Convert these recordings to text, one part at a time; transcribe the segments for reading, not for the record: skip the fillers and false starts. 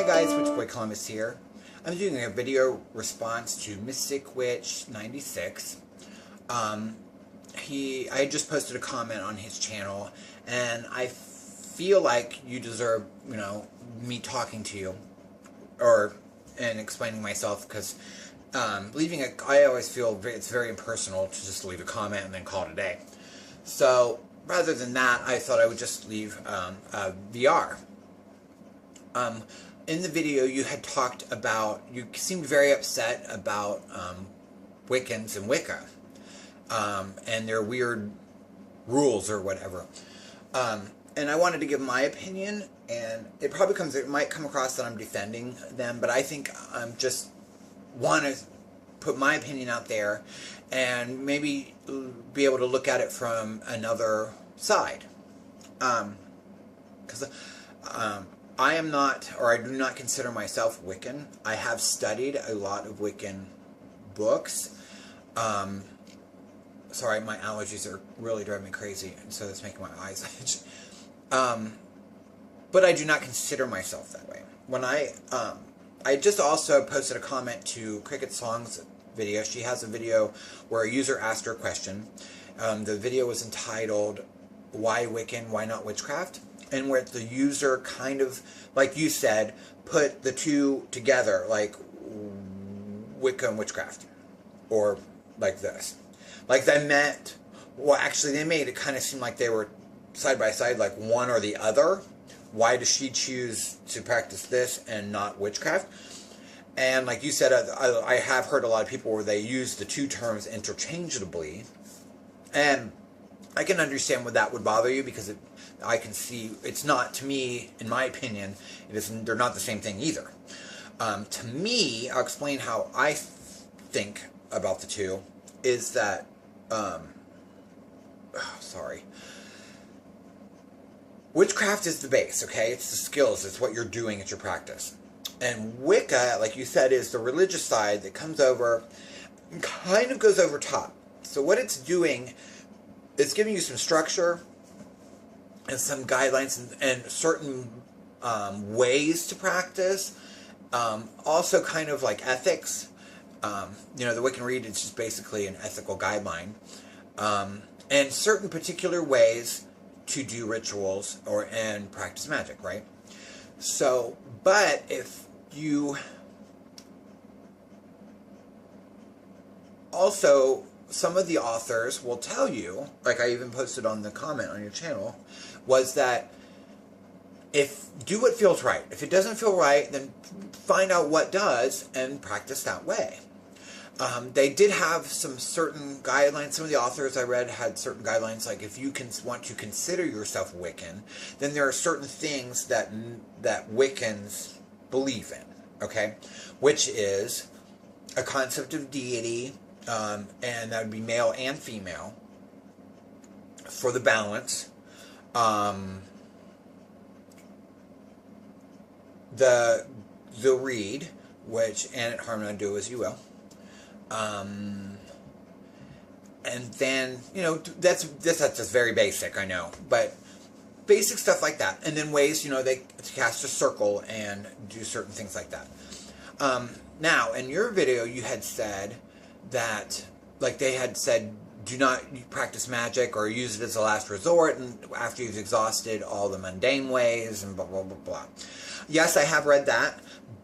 guys, Witchcraft here. I'm doing a video response to MysticWitch96. I just posted a comment on his channel, and I feel like you deserve, me talking to you, and explaining myself, because I always feel it's very impersonal to just leave a comment and then call it a day. So rather than that, I thought I would just leave a VR. In the video, you had talked about, you seemed very upset about Wiccans and Wicca, and their weird rules or whatever. And I wanted to give my opinion, and it might come across that I'm defending them, but I think I'm just want to put my opinion out there and maybe be able to look at it from another side. Because I am not, or I do not consider myself Wiccan. I have studied a lot of Wiccan books. Sorry, my allergies are really driving me crazy, and so that's making my eyes itch. But I do not consider myself that way. When I just also posted a comment to Cricket Song's video. She has a video where a user asked her a question. The video was entitled, "Why Wiccan, Why Not Witchcraft?" And where the user kind of, like you said, put the two together, like Wicca and witchcraft. Or like this. Like they meant, well, actually they made it kind of seem like they were side by side, like one or the other. Why does she choose to practice this and not witchcraft? And like you said, I have heard a lot of people where they use the two terms interchangeably. And I can understand why that would bother you, because I can see it's not, to me, in my opinion, they're not the same thing either. To me, I'll explain how I think about the two, is that, witchcraft is the base, okay? It's the skills, it's what you're doing, it's your practice. And Wicca, like you said, is the religious side that comes over, kind of goes over top. So what it's doing, it's giving you some structure and some guidelines and certain ways to practice. Also kind of like ethics. The Wiccan Read is just basically an ethical guideline. And certain particular ways to do rituals and practice magic, right? So, but if you also, some of the authors will tell you, like I even posted on the comment on your channel, was that do what feels right. If it doesn't feel right, then find out what does and practice that way. They did have some certain guidelines. Some of the authors I read had certain guidelines, like if you want to consider yourself Wiccan, then there are certain things that Wiccans believe in, okay? Which is a concept of deity, and that would be male and female, for the balance. The read, which, and at harmony do as you will. And then, that's just very basic, I know, but basic stuff like that. And then ways, they cast a circle and do certain things like that. Now, in your video, you had said that, like they had said, do not practice magic or use it as a last resort, and after you've exhausted all the mundane ways and blah, blah, blah, blah. Yes, I have read that,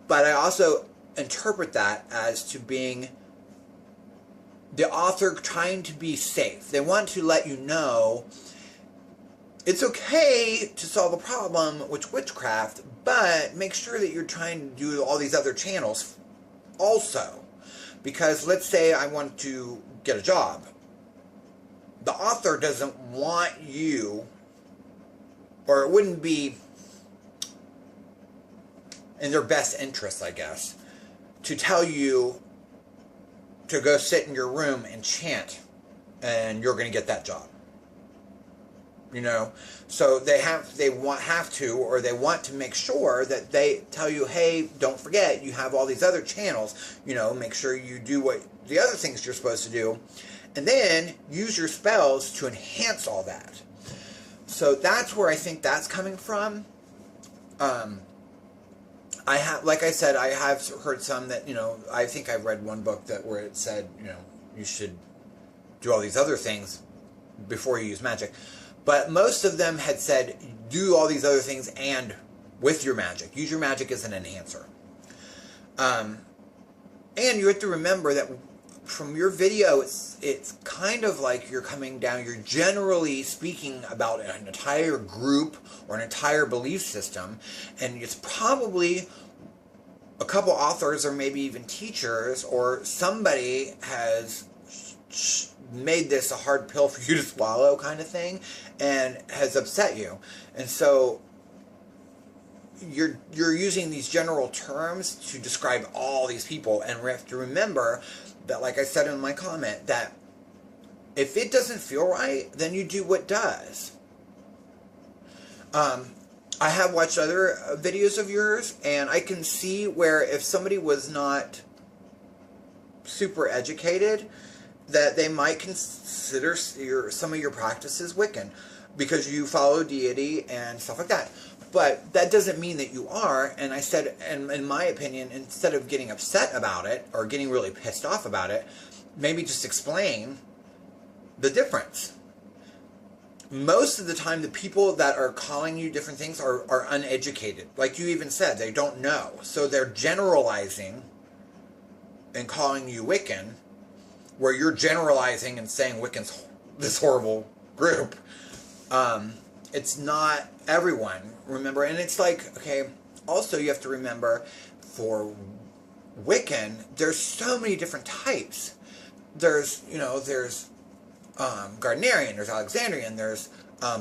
but I also interpret that as to being the author trying to be safe. They want to let you know it's okay to solve a problem with witchcraft, but make sure that you're trying to do all these other channels also. Because let's say I want to get a job. The author doesn't want you, or it wouldn't be in their best interest, I guess, to tell you to go sit in your room and chant, and you're going to get that job. So they want to make sure that they tell you, hey, don't forget, you have all these other channels, make sure you do what the other things you're supposed to do, and then use your spells to enhance all that. So that's where I think that's coming from. I have, like I said, I have heard some that, you know, I think I've read one book that where it said, you know, you should do all these other things before you use magic. But most of them had said, do all these other things and with your magic. Use your magic as an enhancer. And you have to remember that from your video, it's kind of like you're coming down, you're generally speaking about an entire group or an entire belief system, and it's probably a couple authors or maybe even teachers or somebody has made this a hard pill for you to swallow kind of thing and has upset you. And so you're using these general terms to describe all these people, and we have to remember that, like I said in my comment, that if it doesn't feel right, then you do what does. I have watched other videos of yours, and I can see where if somebody was not super educated, that they might consider some of your practices Wiccan, because you follow deity and stuff like that. But that doesn't mean that you are, and I said, and in my opinion, instead of getting upset about it, or getting really pissed off about it, maybe just explain the difference. Most of the time, the people that are calling you different things are uneducated. Like you even said, they don't know. So they're generalizing and calling you Wiccan, where you're generalizing and saying Wiccan's this horrible group. It's not everyone, remember, and it's like, okay, also you have to remember, for Wiccan, there's so many different types. There's, you know, there's Gardnerian, there's Alexandrian, there's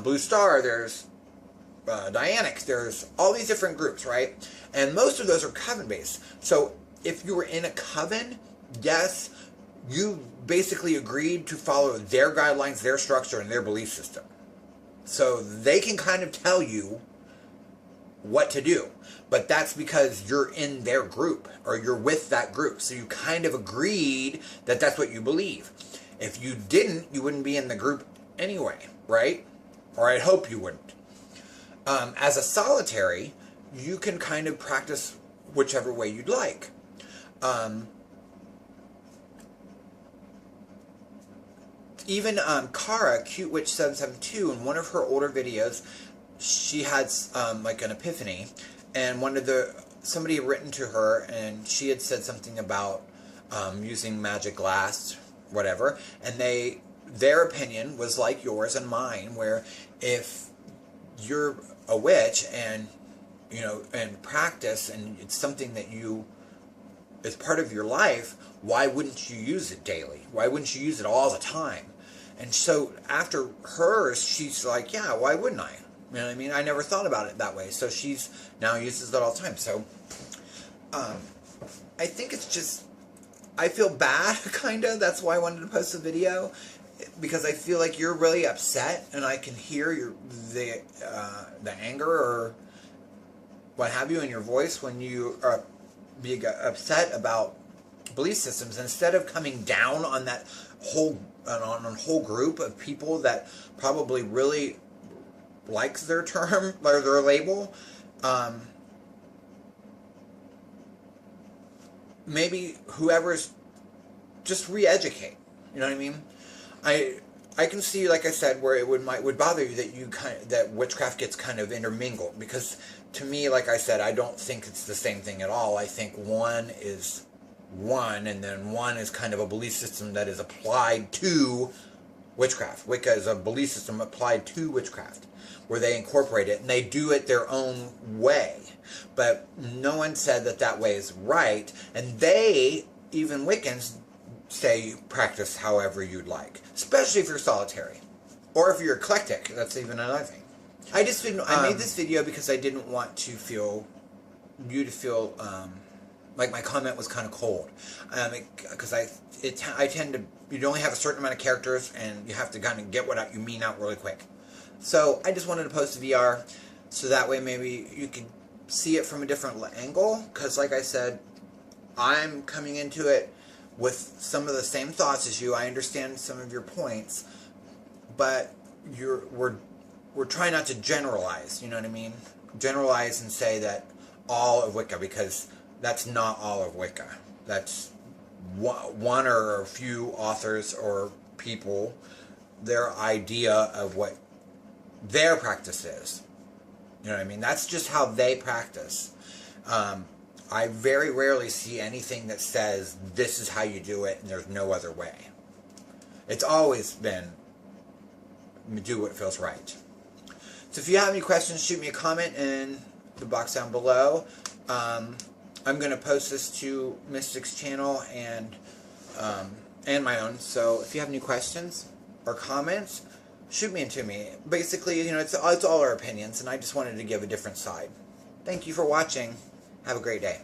Blue Star, there's Dianic, there's all these different groups, right? And most of those are coven-based. So if you were in a coven, yes, you basically agreed to follow their guidelines, their structure, and their belief system. So they can kind of tell you what to do. But that's because you're in their group, or you're with that group. So you kind of agreed that that's what you believe. If you didn't, you wouldn't be in the group anyway, right? Or I'd hope you wouldn't. As a solitary, you can kind of practice whichever way you'd like. Even Kara, CuteWitch772, in one of her older videos, she had like an epiphany, and somebody had written to her, and she had said something about using magic glass, whatever, and their opinion was like yours and mine, where if you're a witch and you know and practice, and it's something that you is part of your life, why wouldn't you use it daily? Why wouldn't you use it all the time? And so after hers, she's like, yeah, why wouldn't I? You know what I mean? I never thought about it that way. So she's now uses it all the time. So I think it's just, I feel bad, kind of. That's why I wanted to post a video, because I feel like you're really upset, and I can hear the anger or what have you in your voice when you are being upset about belief systems. Instead of coming down on that whole group of people that probably really likes their term or their label, maybe whoever's just re-educate. You know what I mean? I can see, like I said, where it would bother you that that witchcraft gets kind of intermingled, because to me, like I said, I don't think it's the same thing at all. I think one is one, and then one is kind of a belief system that is applied to witchcraft. Wicca is a belief system applied to witchcraft, where they incorporate it, and they do it their own way. But no one said that that way is right, and even Wiccans, say practice however you'd like, especially if you're solitary, or if you're eclectic. That's even another thing. I made this video because I didn't want to you to feel like my comment was kind of cold, because I tend to, you only have a certain amount of characters, and you have to kind of get what you mean out really quick. So I just wanted to post a VR, so that way maybe you can see it from a different angle, because like I said, I'm coming into it with some of the same thoughts as you. I understand some of your points, but we're trying not to generalize, you know what I mean? Generalize and say that all of Wicca, because that's not all of Wicca. That's one or a few authors or people, their idea of what their practice is. You know what I mean? That's just how they practice. I very rarely see anything that says this is how you do it and there's no other way. It's always been do what feels right. So if you have any questions, shoot me a comment in the box down below. I'm going to post this to Mystic's channel and my own. So if you have any questions or comments, shoot me into me. Basically, you know, it's all our opinions, and I just wanted to give a different side. Thank you for watching. Have a great day.